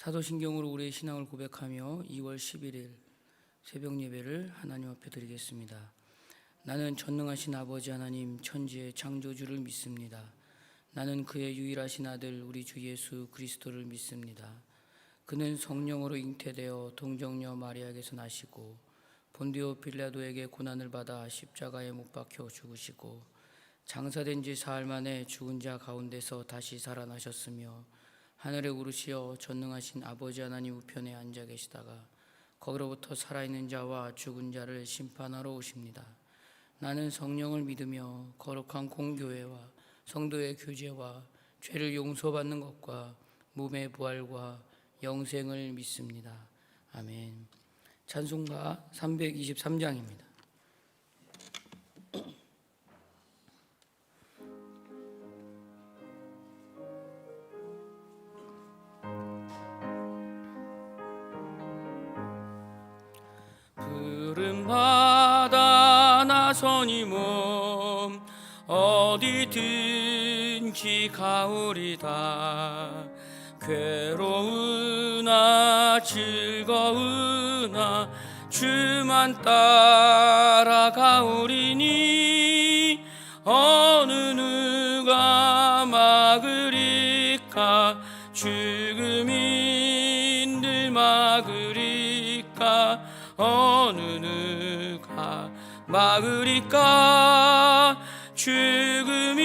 사도신경으로 우리의 신앙을 고백하며 2월 11일 새벽 예배를 하나님 앞에 드리겠습니다. 나는 전능하신 아버지 하나님 천지의 창조주를 믿습니다. 나는 그의 유일하신 아들 우리 주 예수 그리스도를 믿습니다. 그는 성령으로 잉태되어 동정녀 마리아에게서 나시고 본디오 빌라도에게 고난을 받아 십자가에 못 박혀 죽으시고 장사된 지 사흘 만에 죽은 자 가운데서 다시 살아나셨으며 하늘에 오르시어 전능하신 아버지 하나님 우편에 앉아 계시다가 거기로부터 살아있는 자와 죽은 자를 심판하러 오십니다. 나는 성령을 믿으며 거룩한 공교회와 성도의 교제와 죄를 용서받는 것과 몸의 부활과 영생을 믿습니다. 아멘. 찬송가 323장입니다. 푸른 바다 나서니 몸 어디든지 가오리다. 괴로우나 즐거우나 주만 따라가오리니 어느 누가 막으리까. 죽음이 늘 막으리까. 어느 누가 막으리까. 죽음이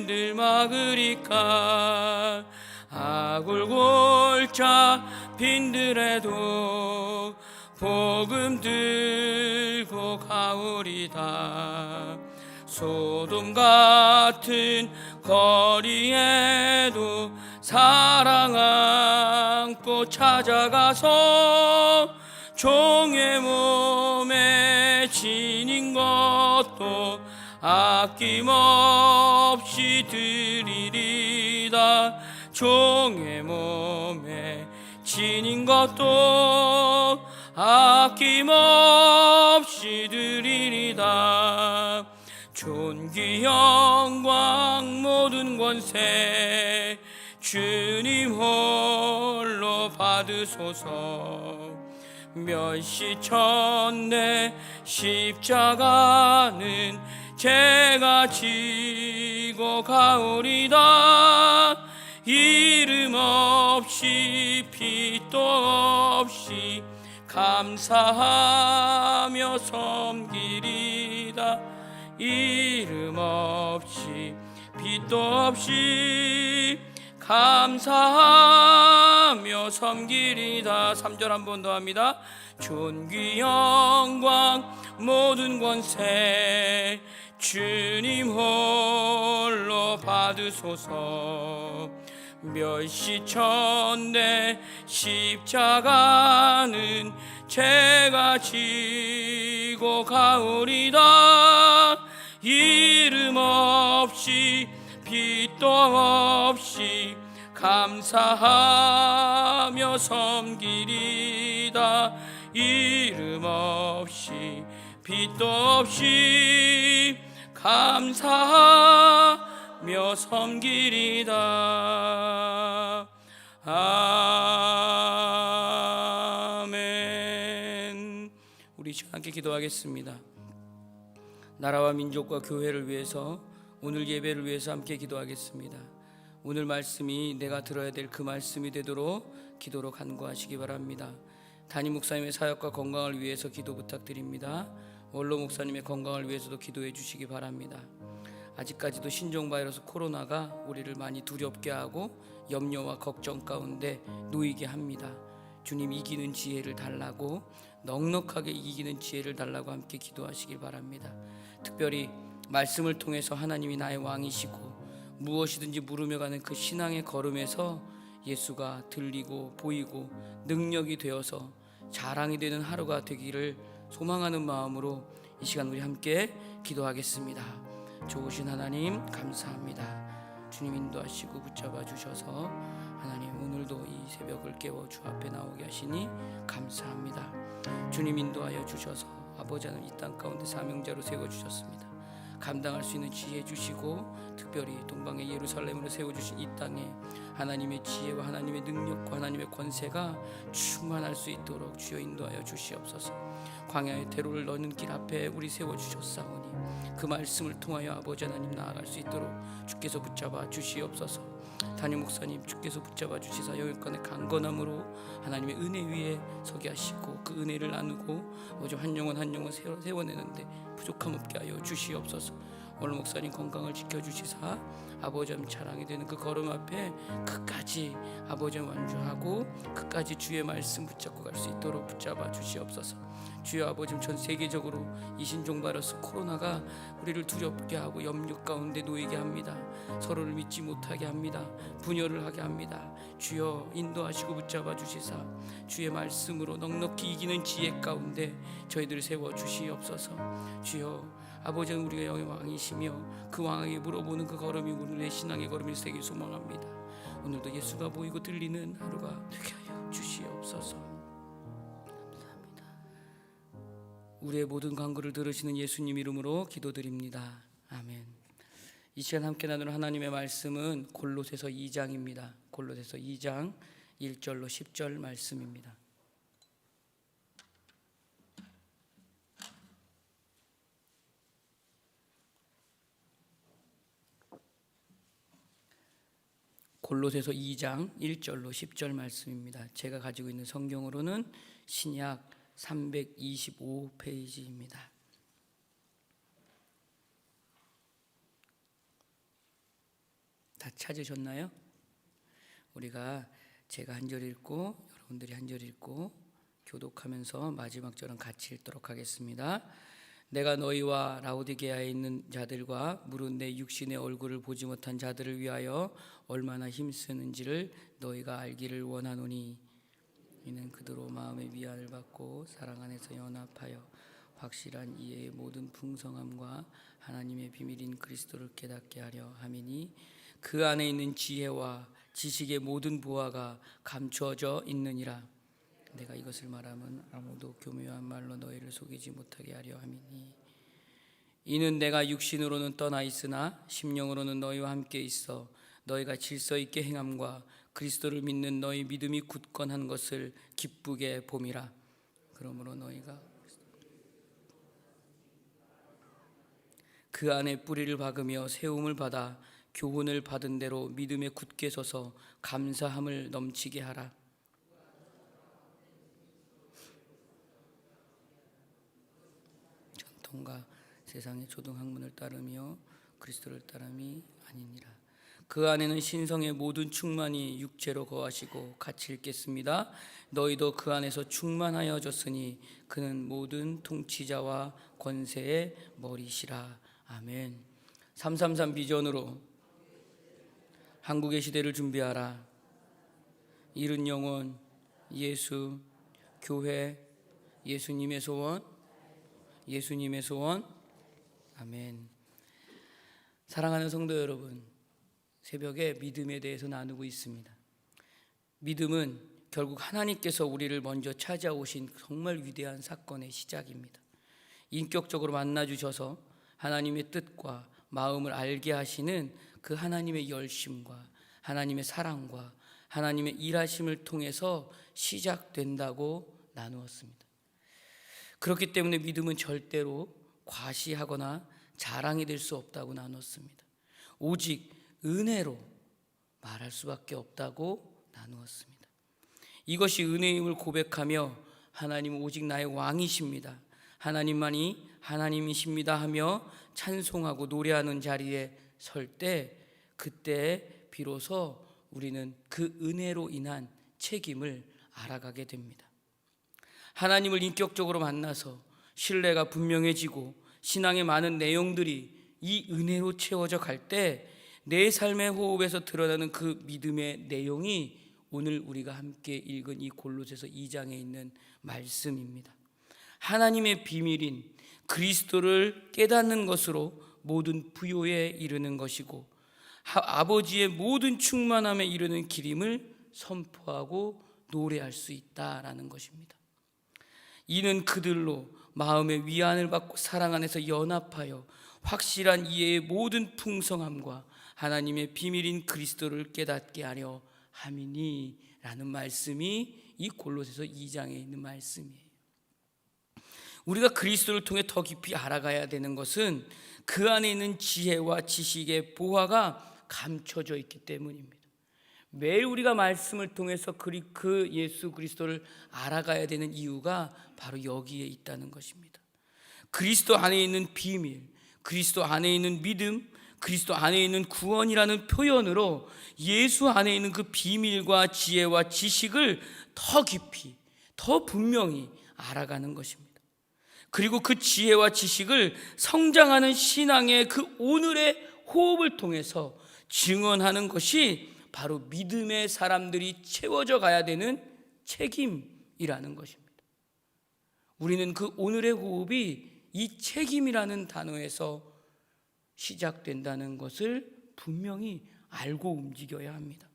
늘 막으리까. 아골골자 빈들에도 복음 들고 가오리다. 소돔 같은 거리에도 사랑 안고 찾아가서 종의 몸에 지닌 것도 아낌없이 드리리다. 종의 몸에 지닌 것도 아낌없이 드리리다. 존귀 영광 모든 권세 주님 홀로 받으소서. 멸시천내 십자가는 제가 지고 가오리다. 이름 없이 빛도 없이 감사하며 섬기리다. 이름 없이 빛도 없이 감사하며 섬기리다. 3절 한 번 더 합니다. 존귀 영광 모든 권세 주님 홀로 받으소서. 멸시천내 십자가는 제가 지고 가오리다. 이름 없이 빛도 없이 감사하며 섬기리다. 이름 없이 빛도 없이 감사하며 섬기리다. 아멘. 우리 함께 기도하겠습니다. 나라와 민족과 교회를 위해서 오늘 예배를 위해서 함께 기도하겠습니다. 오늘 말씀이 내가 들어야 될 그 말씀이 되도록 기도로 간구하시기 바랍니다. 담임 목사님의 사역과 건강을 위해서 기도 부탁드립니다. 원로 목사님의 건강을 위해서도 기도해 주시기 바랍니다. 아직까지도 신종 바이러스 코로나가 우리를 많이 두렵게 하고 염려와 걱정 가운데 놓이게 합니다. 주님 이기는 지혜를 달라고, 넉넉하게 이기는 지혜를 달라고 함께 기도하시길 바랍니다. 특별히 말씀을 통해서 하나님이 나의 왕이시고 무엇이든지 물으며 가는 그 신앙의 걸음에서 예수가 들리고 보이고 능력이 되어서 자랑이 되는 하루가 되기를 소망하는 마음으로 이 시간 우리 함께 기도하겠습니다. 좋으신 하나님 감사합니다. 주님 인도하시고 붙잡아 주셔서 하나님 오늘도 이 새벽을 깨워 주 앞에 나오게 하시니 감사합니다. 주님 인도하여 주셔서 아버지 하나님 이 땅 가운데 사명자로 세워주셨습니다. 감당할 수 있는 지혜 주시고, 특별히 동방의 예루살렘으로 세워주신 이 땅에 하나님의 지혜와 하나님의 능력과 하나님의 권세가 충만할 수 있도록 주여 인도하여 주시옵소서. 광야의 대로를 너는 길 앞에 우리 세워주셨사오니 그 말씀을 통하여 아버지 하나님 나아갈 수 있도록 주께서 붙잡아 주시옵소서. 담임 목사님 주께서 붙잡아 주시사 영육간의 강건함으로 하나님의 은혜 위에 서게 하시고, 그 은혜를 나누고 아버지 한 영혼 한 영혼 세워내는데 부족함 없게 하여 주시옵소서. 오늘 목사님 건강을 지켜주시사 아버지 하나님 자랑이 되는 그 걸음 앞에 끝까지 아버지 완주하고 끝까지 주의 말씀 붙잡고 갈 수 있도록 붙잡아 주시옵소서. 주여 아버지, 전 세계적으로 이 신종 바이러스 코로나가 우리를 두렵게 하고 염려 가운데 놓이게 합니다. 서로를 믿지 못하게 합니다. 분열을 하게 합니다. 주여 인도하시고 붙잡아 주시사 주의 말씀으로 넉넉히 이기는 지혜 가운데 저희들을 세워 주시옵소서. 주여 아버지는 우리가 영의 왕이시며 그 왕에게 물어보는 그 걸음이 오늘의 신앙의 걸음일 수 있기를 소망합니다. 오늘도 예수가 보이고 들리는 하루가 되게 하여 주시옵소서. 감사합니다. 우리의 모든 간구를 들으시는 예수님 이름으로 기도드립니다. 아멘. 이 시간 함께 나누는 하나님의 말씀은 골로새서 2장입니다. 골로새서 2장 1절로 10절 말씀입니다. 골로새서 2장 1절로 10절 말씀입니다. 제가 가지고 있는 성경으로는 신약 325페이지입니다. 다 찾으셨나요? 제가 한 절 읽고 여러분들이 한 절 읽고 교독하면서 마지막 절은 같이 읽도록 하겠습니다. 내가 너희와 라오디게아에 있는 자들과 무릇 내 육신의 얼굴을 보지 못한 자들을 위하여 얼마나 힘쓰는지를 너희가 알기를 원하노니, 이는 그대로 마음의 위안을 받고 사랑 안에서 연합하여 확실한 이해의 모든 풍성함과 하나님의 비밀인 그리스도를 깨닫게 하려 함이니, 그 안에 있는 지혜와 지식의 모든 보화가 감추어져 있느니라. 내가 이것을 말하면 아무도 교묘한 말로 너희를 속이지 못하게 하려 함이니, 이는 내가 육신으로는 떠나 있으나 심령으로는 너희와 함께 있어 너희가 질서 있게 행함과 그리스도를 믿는 너희 믿음이 굳건한 것을 기쁘게 봄이라. 그러므로 너희가 그 안에 뿌리를 박으며 세움을 받아 교훈을 받은 대로 믿음에 굳게 서서 감사함을 넘치게 하라. 전통과 세상의 초등학문을 따르며 그리스도를 따름이 아니니라. 그 안에는 신성의 모든 충만이 육체로 거하시고, 같이 읽겠습니다. 너희도 그 안에서 충만하여졌으니 그는 모든 통치자와 권세의 머리시라. 아멘. 333 비전으로 한국의 시대를 준비하라. 이른 영혼, 예수, 교회, 예수님의 소원, 예수님의 소원. 아멘. 사랑하는 성도 여러분, 새벽에 믿음에 대해서 나누고 있습니다. 믿음은 결국 하나님께서 우리를 먼저 찾아오신 정말 위대한 사건의 시작입니다. 인격적으로 만나주셔서 하나님의 뜻과 마음을 알게 하시는 그 하나님의 열심과 하나님의 사랑과 하나님의 일하심을 통해서 시작된다고 나누었습니다. 그렇기 때문에 믿음은 절대로 과시하거나 자랑이 될 수 없다고 나눴습니다. 오직 은혜로 말할 수밖에 없다고 나누었습니다. 이것이 은혜임을 고백하며 하나님 오직 나의 왕이십니다, 하나님만이 하나님이십니다 하며 찬송하고 노래하는 자리에 설 때, 그때 비로소 우리는 그 은혜로 인한 책임을 알아가게 됩니다. 하나님을 인격적으로 만나서 신뢰가 분명해지고 신앙의 많은 내용들이 이 은혜로 채워져 갈 때 내 삶의 호흡에서 드러나는 그 믿음의 내용이 오늘 우리가 함께 읽은 이 골로새서 2장에 있는 말씀입니다. 하나님의 비밀인 그리스도를 깨닫는 것으로 모든 부요에 이르는 것이고, 아버지의 모든 충만함에 이르는 길임을 선포하고 노래할 수 있다라는 것입니다. 이는 그들로 마음의 위안을 받고 사랑 안에서 연합하여 확실한 이해의 모든 풍성함과 하나님의 비밀인 그리스도를 깨닫게 하려 함이니 라는 말씀이 이 골로새서 2장에 있는 말씀이에요. 우리가 그리스도를 통해 더 깊이 알아가야 되는 것은 그 안에 있는 지혜와 지식의 보화가 감춰져 있기 때문입니다. 매일 우리가 말씀을 통해서 그 예수 그리스도를 알아가야 되는 이유가 바로 여기에 있다는 것입니다. 그리스도 안에 있는 비밀, 그리스도 안에 있는 믿음, 그리스도 안에 있는 구원이라는 표현으로 예수 안에 있는 그 비밀과 지혜와 지식을 더 깊이, 더 분명히 알아가는 것입니다. 그리고 그 지혜와 지식을 성장하는 신앙의 그 오늘의 호흡을 통해서 증언하는 것이 바로 믿음의 사람들이 채워져 가야 되는 책임이라는 것입니다. 우리는 그 오늘의 호흡이 이 책임이라는 단어에서 시작된다는 것을 분명히 알고 움직여야 합니다.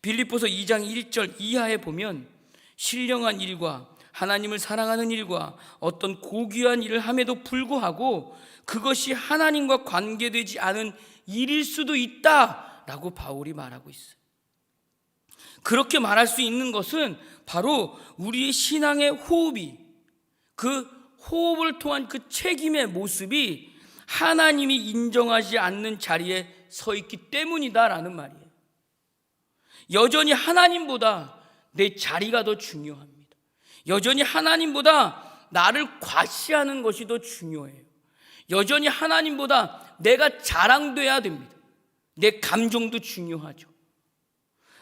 빌립보서 2장 1절 이하에 보면 신령한 일과 하나님을 사랑하는 일과 어떤 고귀한 일을 함에도 불구하고 그것이 하나님과 관계되지 않은 일일 수도 있다라고 바울이 말하고 있어요. 그렇게 말할 수 있는 것은 바로 우리의 신앙의 호흡이, 그 호흡을 통한 그 책임의 모습이 하나님이 인정하지 않는 자리에 서 있기 때문이다라는 말이에요. 여전히 하나님보다 내 자리가 더 중요합니다. 여전히 하나님보다 나를 과시하는 것이 더 중요해요. 여전히 하나님보다 내가 자랑돼야 됩니다. 내 감정도 중요하죠.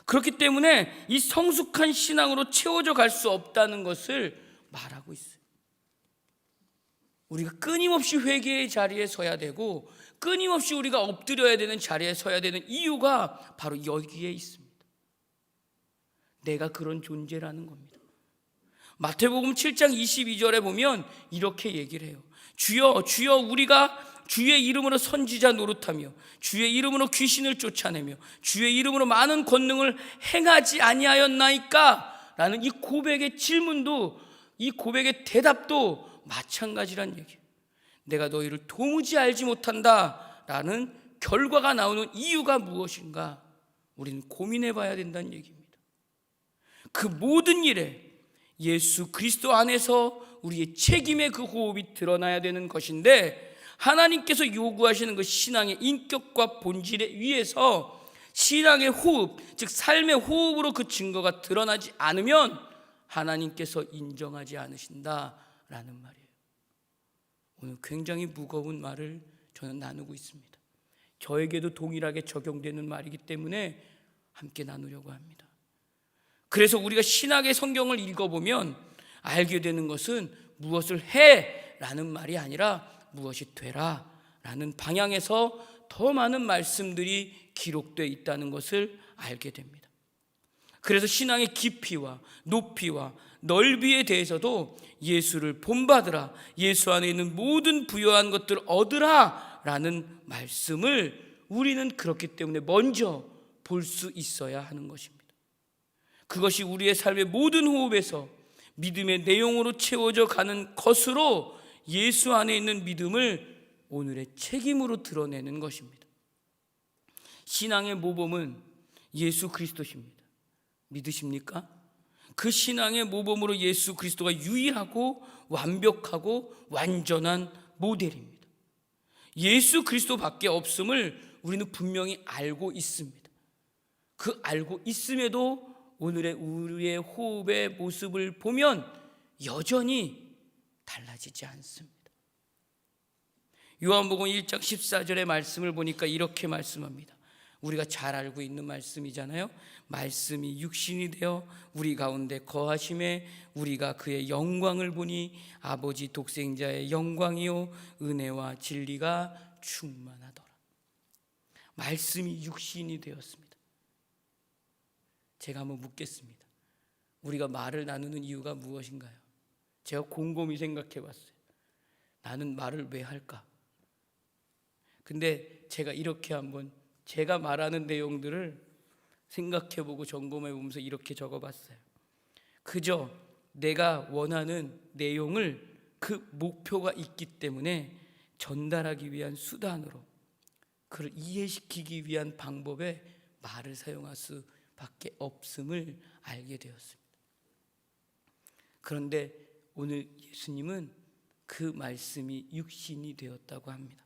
그렇기 때문에 이 성숙한 신앙으로 채워져 갈 수 없다는 것을 말하고 있어요. 우리가 끊임없이 회개의 자리에 서야 되고 끊임없이 우리가 엎드려야 되는 자리에 서야 되는 이유가 바로 여기에 있습니다. 내가 그런 존재라는 겁니다. 마태복음 7장 22절에 보면 이렇게 얘기를 해요. 주여 주여 우리가 주의 이름으로 선지자 노릇하며 주의 이름으로 귀신을 쫓아내며 주의 이름으로 많은 권능을 행하지 아니하였나이까? 라는 이 고백의 질문도, 이 고백의 대답도 마찬가지란 얘기예요. 내가 너희를 도무지 알지 못한다 라는 결과가 나오는 이유가 무엇인가? 우리는 고민해 봐야 된다는 얘기입니다. 그 모든 일에 예수 그리스도 안에서 우리의 책임의 그 호흡이 드러나야 되는 것인데, 하나님께서 요구하시는 그 신앙의 인격과 본질에 위해서 신앙의 호흡, 즉 삶의 호흡으로 그 증거가 드러나지 않으면 하나님께서 인정하지 않으신다라는 말이에요. 오늘 굉장히 무거운 말을 저는 나누고 있습니다. 저에게도 동일하게 적용되는 말이기 때문에 함께 나누려고 합니다. 그래서 우리가 신학의 성경을 읽어보면 알게 되는 것은 무엇을 해 라는 말이 아니라 무엇이 되라 라는 방향에서 더 많은 말씀들이 기록되어 있다는 것을 알게 됩니다. 그래서 신앙의 깊이와 높이와 넓이에 대해서도 예수를 본받으라, 예수 안에 있는 모든 부요한 것들을 얻으라 라는 말씀을 우리는 그렇기 때문에 먼저 볼 수 있어야 하는 것입니다. 그것이 우리의 삶의 모든 호흡에서 믿음의 내용으로 채워져 가는 것으로 예수 안에 있는 믿음을 오늘의 책임으로 드러내는 것입니다. 신앙의 모범은 예수 그리스도십니다. 믿으십니까? 그 신앙의 모범으로 예수 그리스도가 유일하고 완벽하고 완전한 모델입니다. 예수 그리스도밖에 없음을 우리는 분명히 알고 있습니다. 그 알고 있음에도 오늘의 우리의 호흡의 모습을 보면 여전히 달라지지 않습니다. 요한복음 1장 14절의 말씀을 보니까 이렇게 말씀합니다. 우리가 잘 알고 있는 말씀이잖아요. 말씀이 육신이 되어 우리 가운데 거하심에 우리가 그의 영광을 보니 아버지 독생자의 영광이요 은혜와 진리가 충만하더라. 말씀이 육신이 되었습니다. 제가 한번 묻겠습니다. 우리가 말을 나누는 이유가 무엇인가요? 제가 곰곰이 생각해 봤어요. 나는 말을 왜 할까? 근데 제가 이렇게 한번 제가 말하는 내용들을 생각해 보고 점검해 보면서 이렇게 적어 봤어요. 그저 내가 원하는 내용을 그 목표가 있기 때문에 전달하기 위한 수단으로, 그를 이해시키기 위한 방법에 말을 사용할 수밖에 없음을 알게 되었습니다. 그런데 오늘 예수님은 그 말씀이 육신이 되었다고 합니다.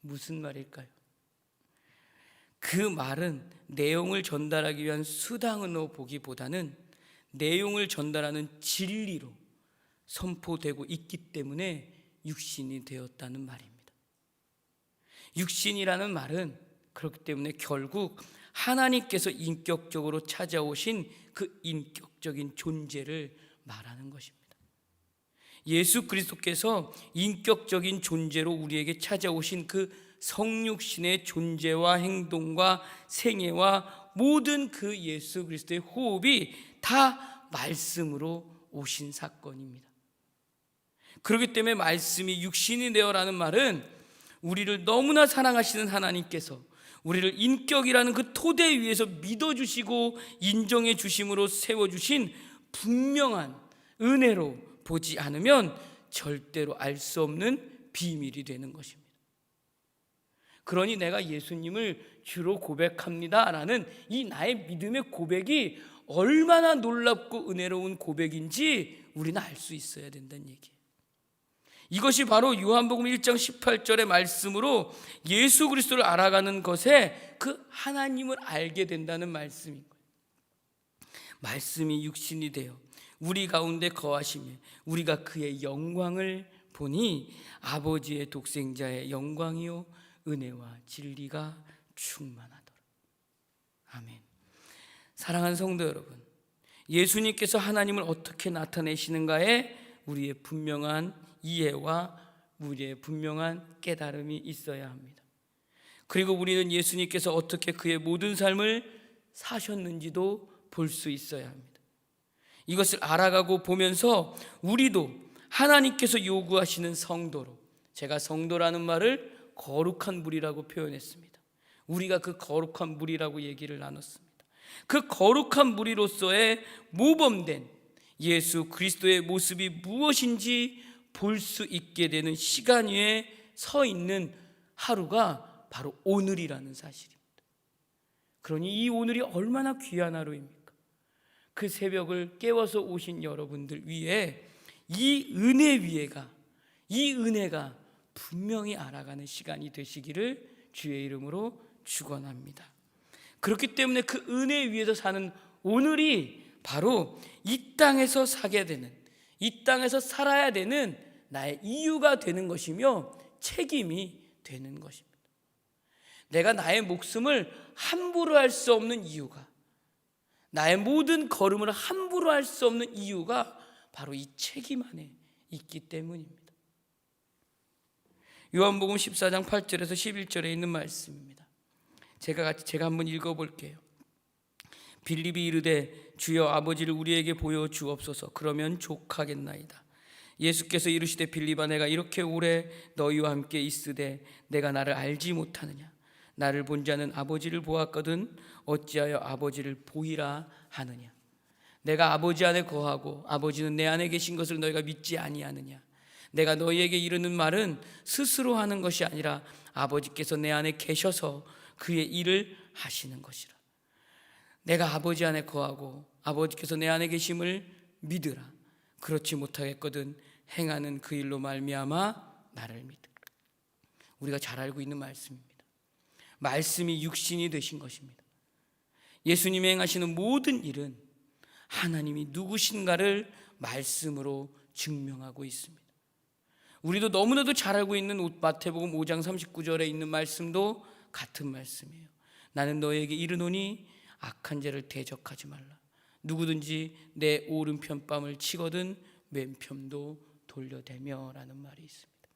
무슨 말일까요? 그 말은 내용을 전달하기 위한 수단으로 보기보다는 내용을 전달하는 진리로 선포되고 있기 때문에 육신이 되었다는 말입니다. 육신이라는 말은 그렇기 때문에 결국 하나님께서 인격적으로 찾아오신 그 인격적인 존재를 말하는 것입니다. 예수 그리스도께서 인격적인 존재로 우리에게 찾아오신 그 성육신의 존재와 행동과 생애와 모든 그 예수 그리스도의 호흡이 다 말씀으로 오신 사건입니다. 그렇기 때문에 말씀이 육신이 되어라는 말은 우리를 너무나 사랑하시는 하나님께서 우리를 인격이라는 그 토대 위에서 믿어주시고 인정해 주심으로 세워주신 분명한 은혜로 보지 않으면 절대로 알 수 없는 비밀이 되는 것입니다. 그러니 내가 예수님을 주로 고백합니다 라는 이 나의 믿음의 고백이 얼마나 놀랍고 은혜로운 고백인지 우리는 알 수 있어야 된다는 얘기예요. 이것이 바로 요한복음 1장 18절의 말씀으로 예수 그리스도를 알아가는 것에 그 하나님을 알게 된다는 말씀인 거예요. 말씀이 육신이 되어 우리 가운데 거하시며 우리가 그의 영광을 보니 아버지의 독생자의 영광이요 은혜와 진리가 충만하더라. 아멘. 사랑하는 성도 여러분, 예수님께서 하나님을 어떻게 나타내시는가에 우리의 분명한 이해와 우리의 분명한 깨달음이 있어야 합니다. 그리고 우리는 예수님께서 어떻게 그의 모든 삶을 사셨는지도 볼 수 있어야 합니다. 이것을 알아가고 보면서 우리도 하나님께서 요구하시는 성도로, 제가 성도라는 말을 거룩한 무리라고 표현했습니다. 우리가 그 거룩한 무리라고 얘기를 나눴습니다. 그 거룩한 무리로서의 모범된 예수 그리스도의 모습이 무엇인지 볼 수 있게 되는 시간 위에 서 있는 하루가 바로 오늘이라는 사실입니다. 그러니 이 오늘이 얼마나 귀한 하루입니까? 그 새벽을 깨워서 오신 여러분들 위에 이 은혜가 분명히 알아가는 시간이 되시기를 주의 이름으로 축원합니다. 그렇기 때문에 그 은혜 위에서 사는 오늘이 바로 이 땅에서 사게 되는, 이 땅에서 살아야 되는 나의 이유가 되는 것이며 책임이 되는 것입니다. 내가 나의 목숨을 함부로 할 수 없는 이유가, 나의 모든 걸음을 함부로 할 수 없는 이유가 바로 이 책임 안에 있기 때문입니다. 요한복음 14장 8절에서 11절에 있는 말씀입니다. 제가 한번 읽어볼게요. 빌립이 이르되 주여 아버지를 우리에게 보여 주옵소서. 그러면 족하겠나이다. 예수께서 이르시되 빌립아, 내가 이렇게 오래 너희와 함께 있으되 내가 나를 알지 못하느냐? 나를 본 자는 아버지를 보았거든 어찌하여 아버지를 보이라 하느냐? 내가 아버지 안에 거하고 아버지는 내 안에 계신 것을 너희가 믿지 아니하느냐? 내가 너희에게 이르는 말은 스스로 하는 것이 아니라 아버지께서 내 안에 계셔서 그의 일을 하시는 것이라. 내가 아버지 안에 거하고 아버지께서 내 안에 계심을 믿으라. 그렇지 못하겠거든 행하는 그 일로 말미암아 나를 믿으라. 우리가 잘 알고 있는 말씀입니다. 말씀이 육신이 되신 것입니다. 예수님이 행하시는 모든 일은 하나님이 누구신가를 말씀으로 증명하고 있습니다. 우리도 너무나도 잘 알고 있는 마태복음 5장 39절에 있는 말씀도 같은 말씀이에요. 나는 너에게 이르노니 악한 죄를 대적하지 말라. 누구든지 내 오른편 뺨을 치거든 왼편도 돌려대며 라는 말이 있습니다.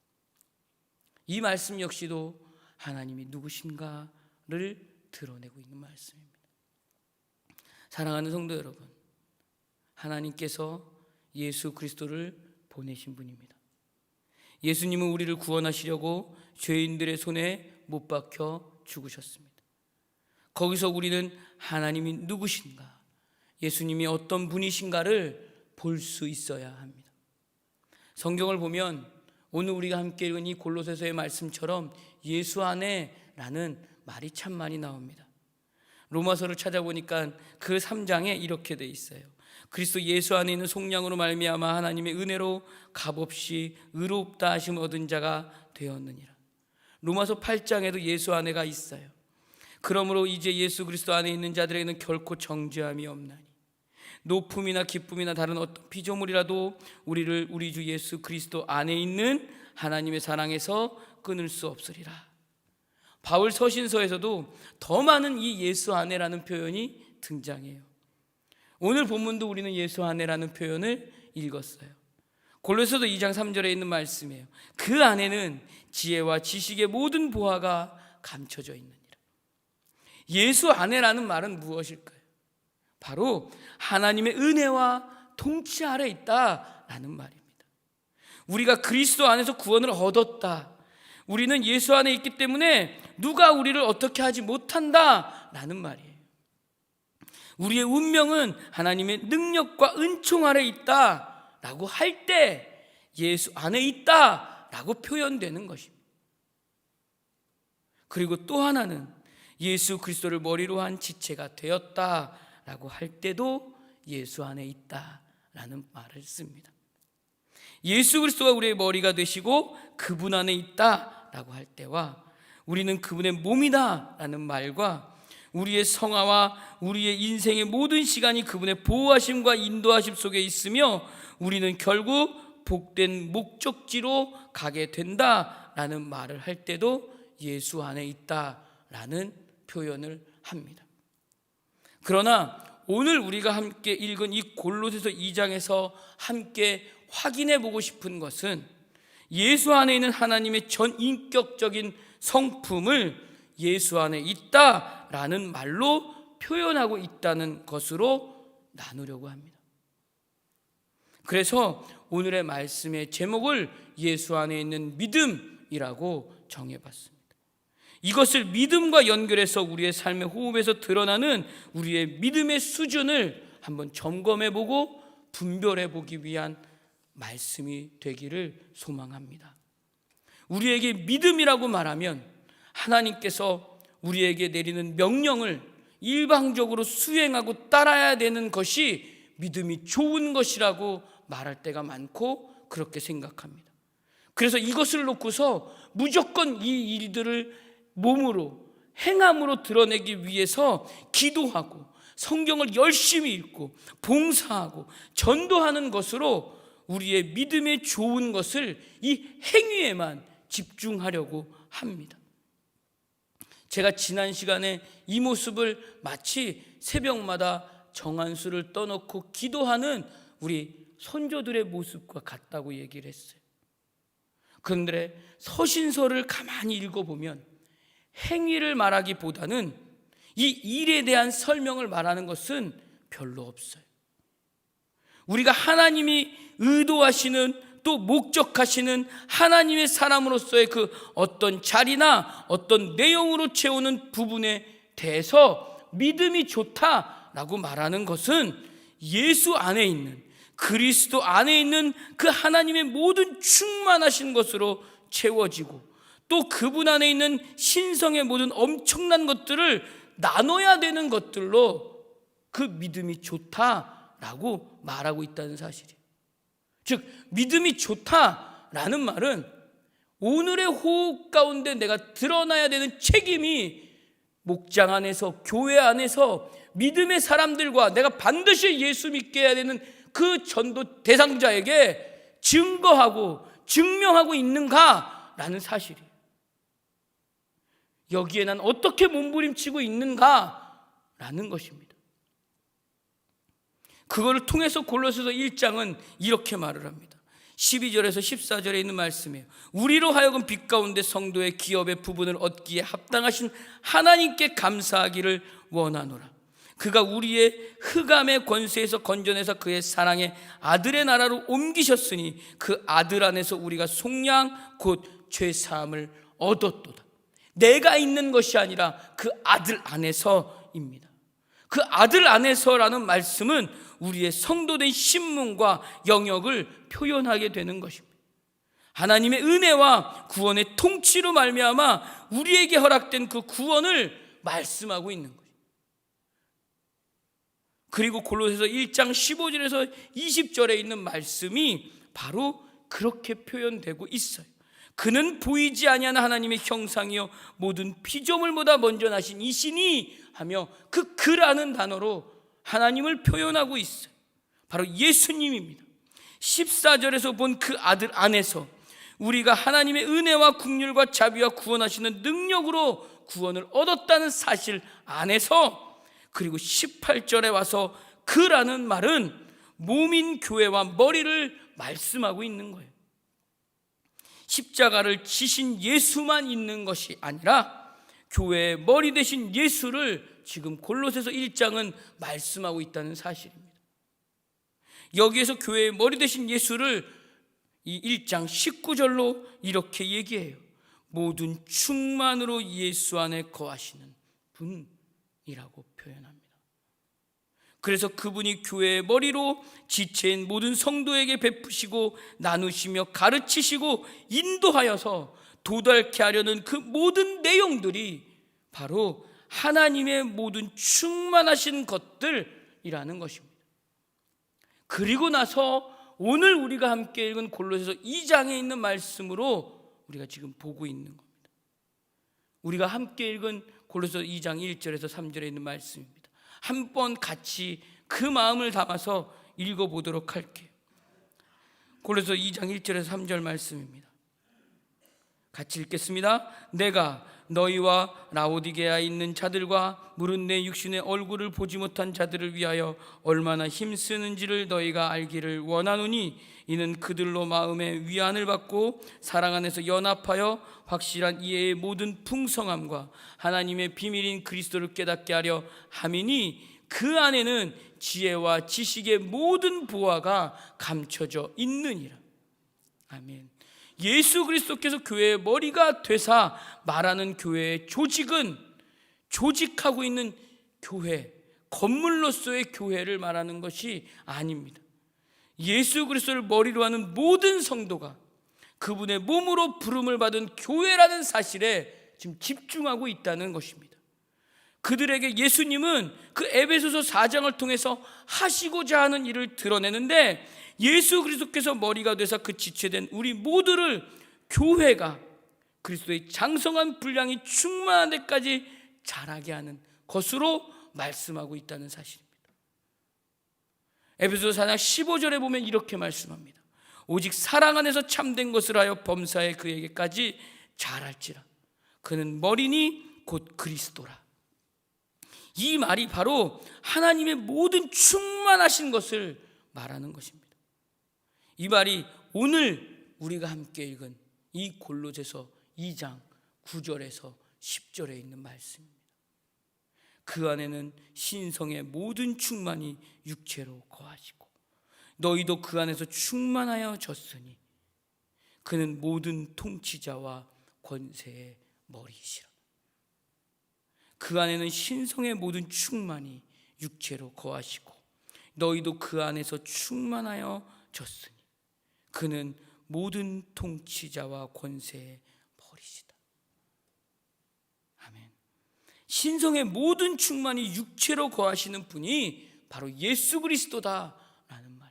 이 말씀 역시도 하나님이 누구신가를 드러내고 있는 말씀입니다. 사랑하는 성도 여러분, 하나님께서 예수 그리스도를 보내신 분입니다. 예수님은 우리를 구원하시려고 죄인들의 손에 못 박혀 죽으셨습니다. 거기서 우리는 하나님이 누구신가, 예수님이 어떤 분이신가를 볼 수 있어야 합니다. 성경을 보면 오늘 우리가 함께 읽은 이 골로새서의 말씀처럼 예수 안에라는 말이 참 많이 나옵니다. 로마서를 찾아보니까 그 3장에 이렇게 돼 있어요. 그리스도 예수 안에 있는 속량으로 말미암아 하나님의 은혜로 값없이 의롭다 하심 얻은 자가 되었느니라. 로마서 8장에도 예수 안에가 있어요. 그러므로 이제 예수 그리스도 안에 있는 자들에게는 결코 정죄함이 없나니 높음이나 기쁨이나 다른 어떤 피조물이라도 우리를 우리 주 예수 그리스도 안에 있는 하나님의 사랑에서 끊을 수 없으리라. 바울 서신서에서도 더 많은 이 예수 안에라는 표현이 등장해요. 오늘 본문도 우리는 예수 안에라는 표현을 읽었어요. 골로새서 2장 3절에 있는 말씀이에요. 그 안에는 지혜와 지식의 모든 보화가 감춰져 있느니라. 예수 안에라는 말은 무엇일까요? 바로 하나님의 은혜와 통치 아래 있다라는 말입니다. 우리가 그리스도 안에서 구원을 얻었다. 우리는 예수 안에 있기 때문에 누가 우리를 어떻게 하지 못한다라는 말이에요. 우리의 운명은 하나님의 능력과 은총 아래 있다라고 할 때 예수 안에 있다라고 표현되는 것입니다. 그리고 또 하나는 예수 그리스도를 머리로 한 지체가 되었다라고 할 때도 예수 안에 있다라는 말을 씁니다. 예수 그리스도가 우리의 머리가 되시고 그분 안에 있다라고 할 때와 우리는 그분의 몸이다라는 말과 우리의 성화와 우리의 인생의 모든 시간이 그분의 보호하심과 인도하심 속에 있으며 우리는 결국 복된 목적지로 가게 된다라는 말을 할 때도 예수 안에 있다라는 표현을 합니다. 그러나 오늘 우리가 함께 읽은 이 골로새서 2장에서 함께 확인해 보고 싶은 것은 예수 안에 있는 하나님의 전인격적인 성품을 예수 안에 있다라는 말로 표현하고 있다는 것으로 나누려고 합니다. 그래서 오늘의 말씀의 제목을 예수 안에 있는 믿음이라고 정해봤습니다. 이것을 믿음과 연결해서 우리의 삶의 호흡에서 드러나는 우리의 믿음의 수준을 한번 점검해보고 분별해보기 위한 말씀이 되기를 소망합니다. 우리에게 믿음이라고 말하면 하나님께서 우리에게 내리는 명령을 일방적으로 수행하고 따라야 되는 것이 믿음이 좋은 것이라고 말할 때가 많고 그렇게 생각합니다. 그래서 이것을 놓고서 무조건 이 일들을 몸으로 행함으로 드러내기 위해서 기도하고 성경을 열심히 읽고 봉사하고 전도하는 것으로 우리의 믿음에 좋은 것을 이 행위에만 집중하려고 합니다. 제가 지난 시간에 이 모습을 마치 새벽마다 정한수를 떠놓고 기도하는 우리 선조들의 모습과 같다고 얘기를 했어요. 그런데 서신서를 가만히 읽어보면 행위를 말하기보다는 이 일에 대한 설명을 말하는 것은 별로 없어요. 우리가 하나님이 의도하시는 또 목적하시는 하나님의 사람으로서의 그 어떤 자리나 어떤 내용으로 채우는 부분에 대해서 믿음이 좋다라고 말하는 것은 예수 안에 있는 그리스도 안에 있는 그 하나님의 모든 충만하신 것으로 채워지고 또 그분 안에 있는 신성의 모든 엄청난 것들을 나눠야 되는 것들로 그 믿음이 좋다라고 말하고 있다는 사실이에요. 즉 믿음이 좋다라는 말은 오늘의 호흡 가운데 내가 드러나야 되는 책임이 목장 안에서 교회 안에서 믿음의 사람들과 내가 반드시 예수 믿게 해야 되는 그 전도 대상자에게 증거하고 증명하고 있는가라는 사실이에요. 여기에 난 어떻게 몸부림치고 있는가라는 것입니다. 그거를 통해서 골로새서 1장은 이렇게 말을 합니다. 12절에서 14절에 있는 말씀이에요. 우리로 하여금 빛 가운데 성도의 기업의 부분을 얻기에 합당하신 하나님께 감사하기를 원하노라. 그가 우리의 흑암의 권세에서 건져내서 그의 사랑의 아들의 나라로 옮기셨으니 그 아들 안에서 우리가 속량 곧 죄사함을 얻었도다. 내가 있는 것이 아니라 그 아들 안에서입니다. 그 아들 안에서라는 말씀은 우리의 성도된 신분과 영역을 표현하게 되는 것입니다. 하나님의 은혜와 구원의 통치로 말미암아 우리에게 허락된 그 구원을 말씀하고 있는 거예요. 그리고 골로새서 1장 15절에서 20절에 있는 말씀이 바로 그렇게 표현되고 있어요. 그는 보이지 아니하는 하나님의 형상이요 모든 피조물보다 먼저 나신 이시니 하며 그 그라는 단어로 하나님을 표현하고 있어요. 바로 예수님입니다. 14절에서 본 그 아들 안에서 우리가 하나님의 은혜와 긍휼과 자비와 구원하시는 능력으로 구원을 얻었다는 사실 안에서, 그리고 18절에 와서 그라는 말은 몸인 교회와 머리를 말씀하고 있는 거예요. 십자가를 지신 예수만 있는 것이 아니라 교회의 머리 되신 예수를 지금 골로새서 1장은 말씀하고 있다는 사실입니다. 여기에서 교회의 머리 되신 예수를 이 1장 19절로 이렇게 얘기해요. 모든 충만으로 예수 안에 거하시는 분이라고 표현합니다. 그래서 그분이 교회의 머리로 지체인 모든 성도에게 베푸시고 나누시며 가르치시고 인도하여서 도달케 하려는 그 모든 내용들이 바로 하나님의 모든 충만하신 것들이라는 것입니다. 그리고 나서 오늘 우리가 함께 읽은 골로새서 2장에 있는 말씀으로 우리가 지금 보고 있는 겁니다. 우리가 함께 읽은 골로새서 2장 1절에서 3절에 있는 말씀입니다. 한번 같이 그 마음을 담아서 읽어보도록 할게요. 골로새서 2장 1절에서 3절 말씀입니다. 같이 읽겠습니다. 내가 너희와 라오디게아에 있는 자들과 무릇 내 육신의 얼굴을 보지 못한 자들을 위하여 얼마나 힘쓰는지를 너희가 알기를 원하노니 이는 그들로 마음의 위안을 받고 사랑 안에서 연합하여 확실한 이해의 모든 풍성함과 하나님의 비밀인 그리스도를 깨닫게 하려 함이니 그 안에는 지혜와 지식의 모든 보화가 감춰져 있느니라. 아멘. 예수 그리스도께서 교회의 머리가 되사 말하는 교회의 조직은 조직하고 있는 교회, 건물로서의 교회를 말하는 것이 아닙니다. 예수 그리스도를 머리로 하는 모든 성도가 그분의 몸으로 부름을 받은 교회라는 사실에 지금 집중하고 있다는 것입니다. 그들에게 예수님은 그 에베소서 4장을 통해서 하시고자 하는 일을 드러내는데, 예수 그리스도께서 머리가 되사 그 지체된 우리 모두를 교회가 그리스도의 장성한 분량이 충만한 데까지 자라게 하는 것으로 말씀하고 있다는 사실입니다. 에베소서 4장 15절에 보면 이렇게 말씀합니다. 오직 사랑 안에서 참된 것을 하여 범사에 그에게까지 자랄지라. 그는 머리니 곧 그리스도라. 이 말이 바로 하나님의 모든 충만하신 것을 말하는 것입니다. 이 말이 오늘 우리가 함께 읽은 이 골로새서 2장 9절에서 10절에 있는 말씀입니다. 그 안에는 신성의 모든 충만이 육체로 거하시고 너희도 그 안에서 충만하여 졌으니 그는 모든 통치자와 권세의 머리이시라. 그 안에는 신성의 모든 충만이 육체로 거하시고 너희도 그 안에서 충만하여 졌으니 그는 모든 통치자와 권세의 머리시다. 아멘. 신성의 모든 충만이 육체로 거하시는 분이 바로 예수 그리스도다라는 말입니다.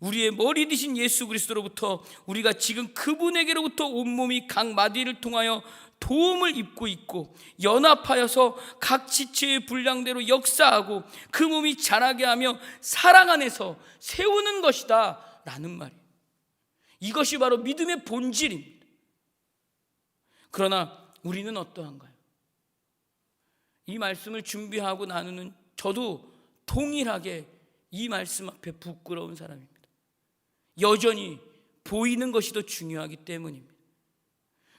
우리의 머리 되신 예수 그리스도로부터 우리가 지금 그분에게로부터 온몸이 각 마디를 통하여 도움을 입고 있고 연합하여서 각 지체의 분량대로 역사하고 그 몸이 자라게 하며 사랑 안에서 세우는 것이다 라는 말이에요. 이것이 바로 믿음의 본질입니다. 그러나 우리는 어떠한가요? 이 말씀을 준비하고 나누는 저도 동일하게 이 말씀 앞에 부끄러운 사람입니다. 여전히 보이는 것이 더 중요하기 때문입니다.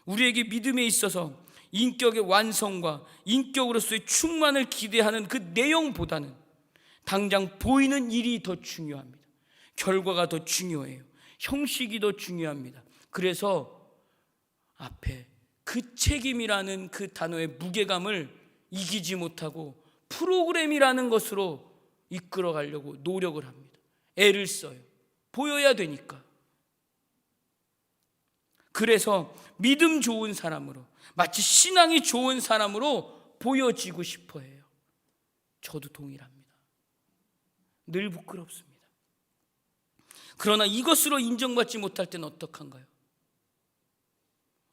우리에게 믿음에 있어서 인격의 완성과 인격으로서의 충만을 기대하는 그 내용보다는 당장 보이는 일이 더 중요합니다. 결과가 더 중요해요. 형식이 더 중요합니다. 그래서 앞에 그 책임이라는 그 단어의 무게감을 이기지 못하고 프로그램이라는 것으로 이끌어 가려고 노력을 합니다. 애를 써요. 보여야 되니까. 그래서 믿음 좋은 사람으로, 마치 신앙이 좋은 사람으로 보여지고 싶어 해요. 저도 동일합니다. 늘 부끄럽습니다. 그러나 이것으로 인정받지 못할 때는 어떡한가요?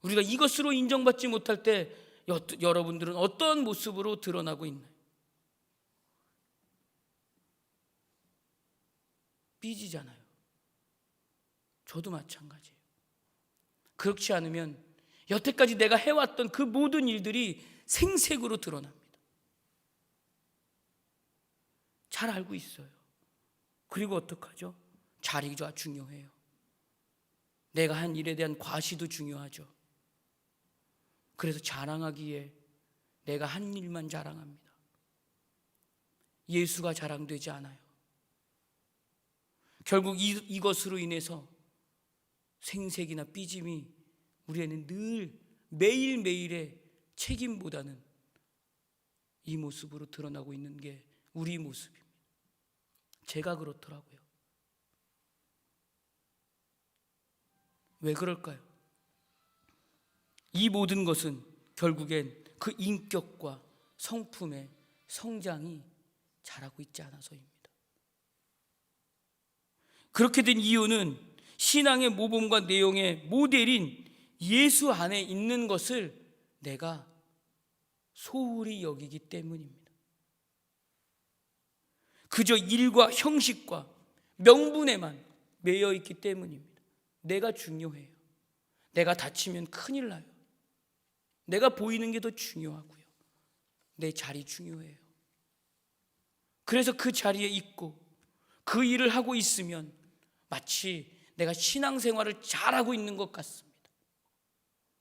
우리가 이것으로 인정받지 못할 때 여러분들은 어떤 모습으로 드러나고 있나요? 삐지잖아요. 저도 마찬가지예요. 그렇지 않으면 여태까지 내가 해왔던 그 모든 일들이 생색으로 드러납니다. 잘 알고 있어요. 그리고 어떡하죠? 자리가 중요해요. 내가 한 일에 대한 과시도 중요하죠. 그래서 자랑하기에 내가 한 일만 자랑합니다. 예수가 자랑되지 않아요. 결국 이것으로 인해서 생색이나 삐짐이 우리에는 늘 매일매일의 책임보다는 이 모습으로 드러나고 있는 게 우리 모습입니다. 제가 그렇더라고요. 왜 그럴까요? 이 모든 것은 결국엔 그 인격과 성품의 성장이 자라고 있지 않아서입니다. 그렇게 된 이유는 신앙의 모범과 내용의 모델인 예수 안에 있는 것을 내가 소홀히 여기기 때문입니다. 그저 일과 형식과 명분에만 매여 있기 때문입니다. 내가 중요해요. 내가 다치면 큰일 나요. 내가 보이는 게 더 중요하고요. 내 자리 중요해요. 그래서 그 자리에 있고 그 일을 하고 있으면 마치 내가 신앙생활을 잘하고 있는 것 같습니다.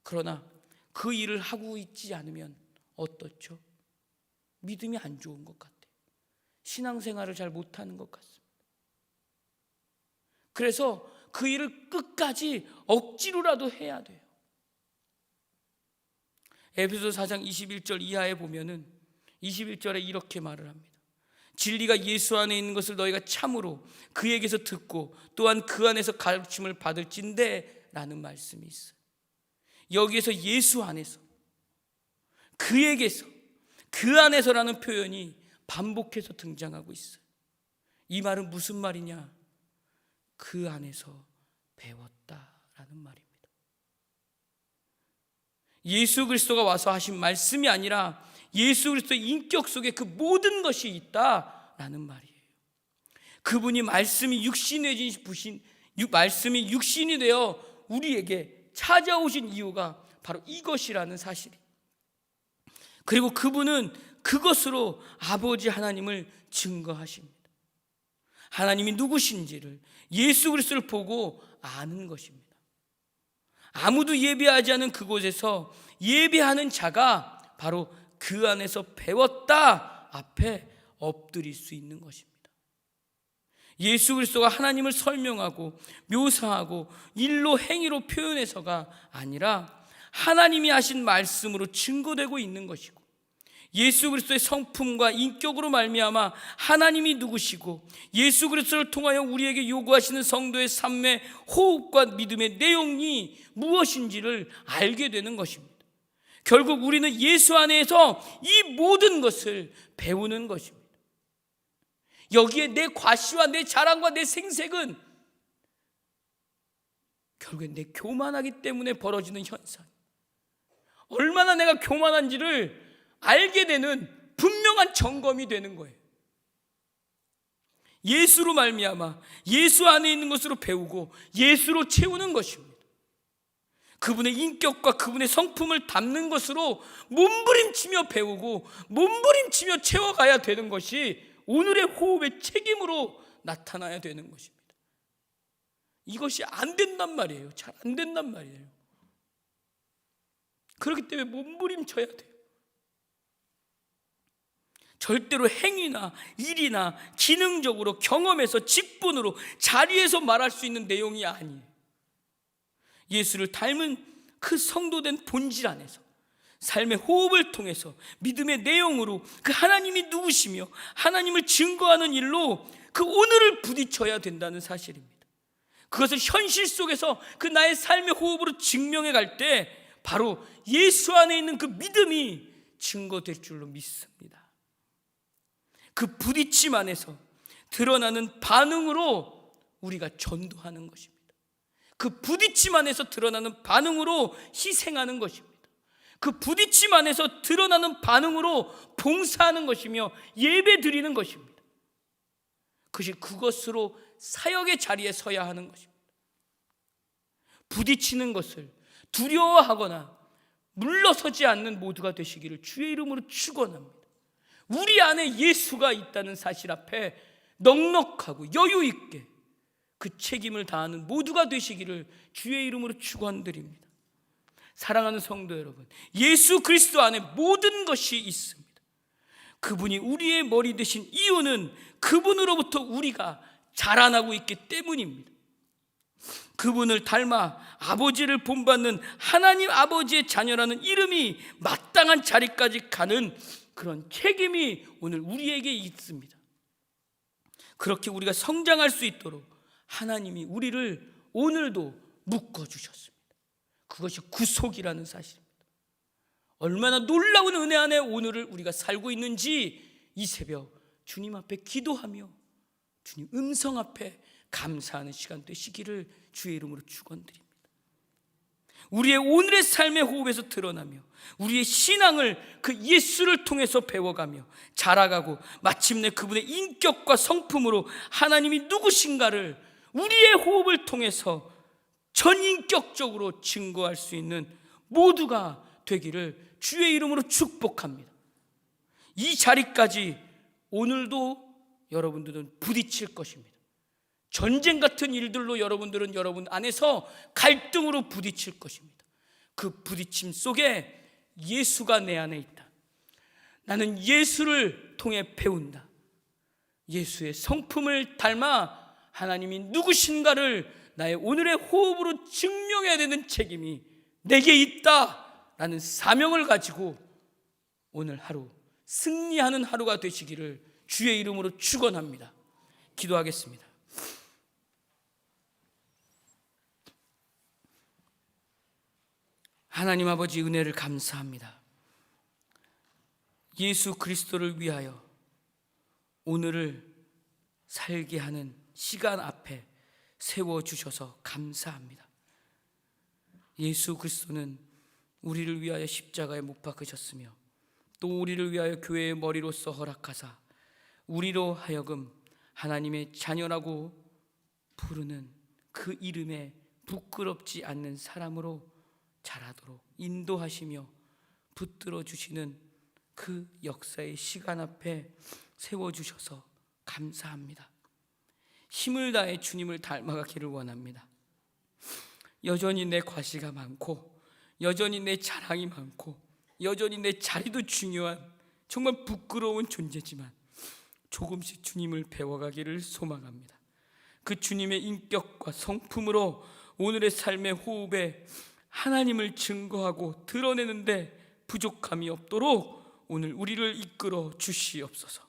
그러나 그 일을 하고 있지 않으면 어떻죠? 믿음이 안 좋은 것 같아요. 신앙생활을 잘 못하는 것 같습니다. 그래서 그 일을 끝까지 억지로라도 해야 돼요. 에베소서 4장 21절 이하에 보면은 21절에 이렇게 말을 합니다. 진리가 예수 안에 있는 것을 너희가 참으로 그에게서 듣고 또한 그 안에서 가르침을 받을진대 라는 말씀이 있어요. 여기에서 예수 안에서, 그에게서, 그 안에서라는 표현이 반복해서 등장하고 있어요. 이 말은 무슨 말이냐? 그 안에서 배웠다라는 말입니다. 예수 그리스도가 와서 하신 말씀이 아니라 예수 그리스도의 인격 속에 그 모든 것이 있다라는 말이에요. 그분이 말씀이 육신이 되어 우리에게 찾아오신 이유가 바로 이것이라는 사실이. 그리고 그분은 그것으로 아버지 하나님을 증거하십니다. 하나님이 누구신지를 예수 그리스도를 보고 아는 것입니다. 아무도 예배하지 않은 그곳에서 예배하는 자가 바로 그 안에서 배웠다 앞에 엎드릴 수 있는 것입니다. 예수 그리스도가 하나님을 설명하고 묘사하고 일로 행위로 표현해서가 아니라 하나님이 하신 말씀으로 증거되고 있는 것이고, 예수 그리스도의 성품과 인격으로 말미암아 하나님이 누구시고 예수 그리스도를 통하여 우리에게 요구하시는 성도의 삶의 호흡과 믿음의 내용이 무엇인지를 알게 되는 것입니다. 결국 우리는 예수 안에서 이 모든 것을 배우는 것입니다. 여기에 내 과시와 내 자랑과 내 생색은 결국엔 내 교만하기 때문에 벌어지는 현상, 얼마나 내가 교만한지를 알게 되는 분명한 점검이 되는 거예요. 예수로 말미암아 예수 안에 있는 것으로 배우고 예수로 채우는 것입니다. 그분의 인격과 그분의 성품을 담는 것으로 몸부림치며 배우고 몸부림치며 채워가야 되는 것이 오늘의 호흡의 책임으로 나타나야 되는 것입니다. 이것이 안 된단 말이에요. 잘 안 된단 말이에요. 그렇기 때문에 몸부림쳐야 돼요. 절대로 행위나 일이나 기능적으로 경험에서 직분으로 자리에서 말할 수 있는 내용이 아니에요. 예수를 닮은 그 성도된 본질 안에서 삶의 호흡을 통해서 믿음의 내용으로 그 하나님이 누구시며 하나님을 증거하는 일로 그 오늘을 부딪혀야 된다는 사실입니다. 그것을 현실 속에서 그 나의 삶의 호흡으로 증명해 갈 때 바로 예수 안에 있는 그 믿음이 증거될 줄로 믿습니다. 그 부딪힘 안에서 드러나는 반응으로 우리가 전도하는 것입니다. 그 부딪힘 안에서 드러나는 반응으로 희생하는 것입니다. 그 부딪힘 안에서 드러나는 반응으로 봉사하는 것이며 예배 드리는 것입니다. 그것으로 사역의 자리에 서야 하는 것입니다. 부딪히는 것을 두려워하거나 물러서지 않는 모두가 되시기를 주의 이름으로 축원합니다. 우리 안에 예수가 있다는 사실 앞에 넉넉하고 여유 있게 그 책임을 다하는 모두가 되시기를 주의 이름으로 축원드립니다. 사랑하는 성도 여러분, 예수 그리스도 안에 모든 것이 있습니다. 그분이 우리의 머리 되신 이유는 그분으로부터 우리가 자라나고 있기 때문입니다. 그분을 닮아 아버지를 본받는 하나님 아버지의 자녀라는 이름이 마땅한 자리까지 가는 그런 책임이 오늘 우리에게 있습니다. 그렇게 우리가 성장할 수 있도록 하나님이 우리를 오늘도 묶어주셨습니다. 그것이 구속이라는 사실입니다. 얼마나 놀라운 은혜 안에 오늘을 우리가 살고 있는지 이 새벽 주님 앞에 기도하며 주님 음성 앞에 감사하는 시간 되시기를 주의 이름으로 축원드립니다. 우리의 오늘의 삶의 호흡에서 드러나며 우리의 신앙을 그 예수를 통해서 배워가며 자라가고 마침내 그분의 인격과 성품으로 하나님이 누구신가를 우리의 호흡을 통해서 전인격적으로 증거할 수 있는 모두가 되기를 주의 이름으로 축복합니다. 이 자리까지 오늘도 여러분들은 부딪힐 것입니다. 전쟁 같은 일들로 여러분들은 여러분 안에서 갈등으로 부딪힐 것입니다. 그 부딪힘 속에 예수가 내 안에 있다. 나는 예수를 통해 배운다. 예수의 성품을 닮아 하나님이 누구신가를 나의 오늘의 호흡으로 증명해야 되는 책임이 내게 있다라는 사명을 가지고 오늘 하루 승리하는 하루가 되시기를 주의 이름으로 축원합니다. 기도하겠습니다. 하나님 아버지 은혜를 감사합니다. 예수 그리스도를 위하여 오늘을 살게 하는 시간 앞에 세워주셔서 감사합니다. 예수 그리스도는 우리를 위하여 십자가에 못 박으셨으며 또 우리를 위하여 교회의 머리로서 허락하사 우리로 하여금 하나님의 자녀라고 부르는 그 이름에 부끄럽지 않는 사람으로 자라도록 인도하시며 붙들어 주시는 그 역사의 시간 앞에 세워주셔서 감사합니다. 힘을 다해 주님을 닮아가기를 원합니다. 여전히 내 과시가 많고 여전히 내 자랑이 많고 여전히 내 자리도 중요한 정말 부끄러운 존재지만 조금씩 주님을 배워가기를 소망합니다. 그 주님의 인격과 성품으로 오늘의 삶의 호흡에 하나님을 증거하고 드러내는데 부족함이 없도록 오늘 우리를 이끌어 주시옵소서.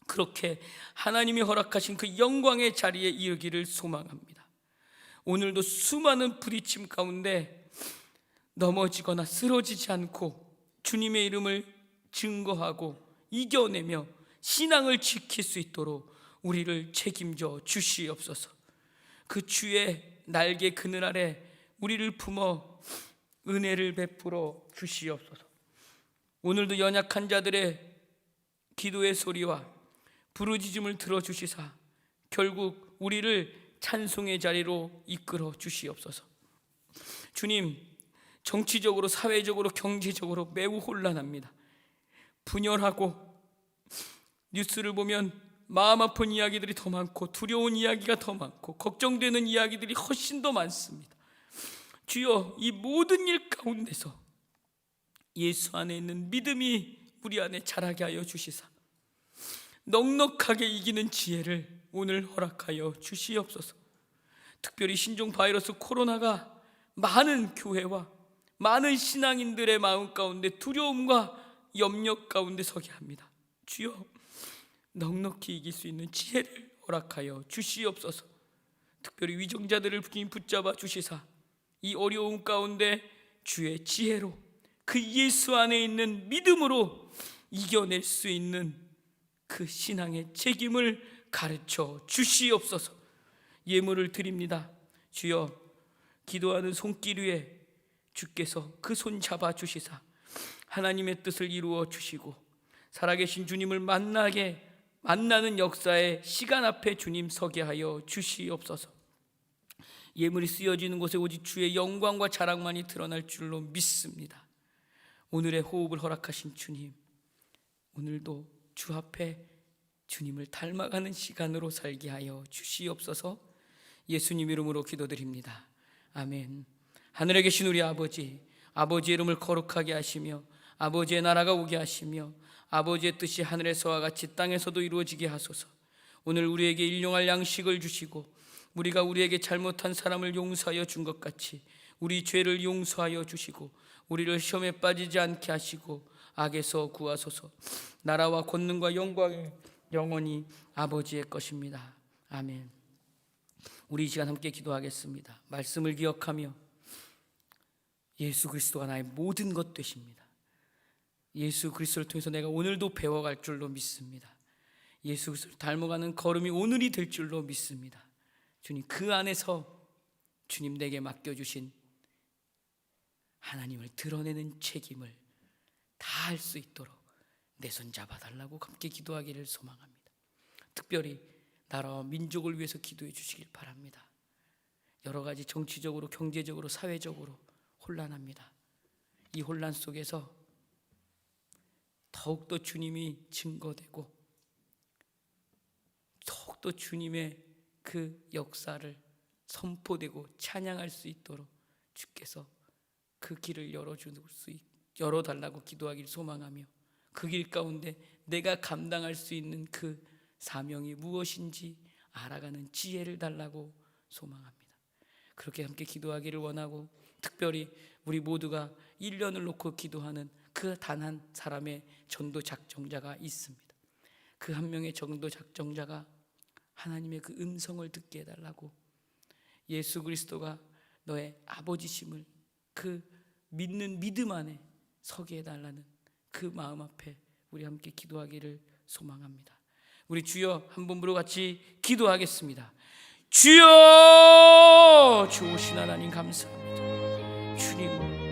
그렇게 하나님이 허락하신 그 영광의 자리에 이르기를 소망합니다. 오늘도 수많은 부딪힘 가운데 넘어지거나 쓰러지지 않고 주님의 이름을 증거하고 이겨내며 신앙을 지킬 수 있도록 우리를 책임져 주시옵소서. 그 주의 날개 그늘 아래 우리를 품어 은혜를 베풀어 주시옵소서. 오늘도 연약한 자들의 기도의 소리와 부르짖음을 들어주시사 결국 우리를 찬송의 자리로 이끌어 주시옵소서. 주님, 정치적으로 사회적으로 경제적으로 매우 혼란합니다. 분열하고 뉴스를 보면 마음 아픈 이야기들이 더 많고 두려운 이야기가 더 많고 걱정되는 이야기들이 훨씬 더 많습니다. 주여, 이 모든 일 가운데서 예수 안에 있는 믿음이 우리 안에 자라게 하여 주시사 넉넉하게 이기는 지혜를 오늘 허락하여 주시옵소서. 특별히 신종 바이러스 코로나가 많은 교회와 많은 신앙인들의 마음 가운데 두려움과 염려 가운데 서게 합니다. 주여, 넉넉히 이길 수 있는 지혜를 허락하여 주시옵소서. 특별히 위정자들을 주님 붙잡아 주시사 이 어려움 가운데 주의 지혜로 그 예수 안에 있는 믿음으로 이겨낼 수 있는 그 신앙의 책임을 가르쳐 주시옵소서. 예물을 드립니다. 주여, 기도하는 손길 위에 주께서 그 손 잡아 주시사 하나님의 뜻을 이루어 주시고 살아계신 주님을 만나는 역사의 시간 앞에 주님 서게 하여 주시옵소서. 예물이 쓰여지는 곳에 오직 주의 영광과 자랑만이 드러날 줄로 믿습니다. 오늘의 호흡을 허락하신 주님, 오늘도 주 앞에 주님을 닮아가는 시간으로 살게 하여 주시옵소서. 예수님 이름으로 기도드립니다. 아멘. 하늘에 계신 우리 아버지, 아버지의 이름을 거룩하게 하시며 아버지의 나라가 오게 하시며 아버지의 뜻이 하늘에서와 같이 땅에서도 이루어지게 하소서. 오늘 우리에게 일용할 양식을 주시고 우리가 우리에게 잘못한 사람을 용서하여 준 것 같이 우리 죄를 용서하여 주시고 우리를 시험에 빠지지 않게 하시고 악에서 구하소서. 나라와 권능과 영광이 영원히 아버지의 것입니다. 아멘. 우리 이 시간 함께 기도하겠습니다. 말씀을 기억하며 예수 그리스도가 나의 모든 것 되십니다. 예수 그리스도를 통해서 내가 오늘도 배워갈 줄로 믿습니다. 예수 그리스도를 닮아가는 걸음이 오늘이 될 줄로 믿습니다. 주님, 그 안에서 주님 내게 맡겨주신 하나님을 드러내는 책임을 다 할 수 있도록 내 손 잡아달라고 함께 기도하기를 소망합니다. 특별히 나라와 민족을 위해서 기도해 주시길 바랍니다. 여러 가지 정치적으로, 경제적으로, 사회적으로 혼란합니다. 이 혼란 속에서 더욱더 주님이 증거되고 더욱더 주님의 그 역사를 선포되고 찬양할 수 있도록 주께서 그 길을 열어달라고 기도하기를 소망하며 그 길 가운데 내가 감당할 수 있는 그 사명이 무엇인지 알아가는 지혜를 달라고 소망합니다. 그렇게 함께 기도하기를 원하고 특별히 우리 모두가 1년을 놓고 기도하는 그 단 한 사람의 전도 작정자가 있습니다. 그 한 명의 전도 작정자가 하나님의 그 음성을 듣게 해달라고 예수 그리스도가 너의 아버지심을 그 믿는 믿음 안에 서게 해달라는 그 마음 앞에 우리 함께 기도하기를 소망합니다. 우리 주여 한 번으로 같이 기도하겠습니다. 주여, 좋으신 하나님 감사합니다. 주님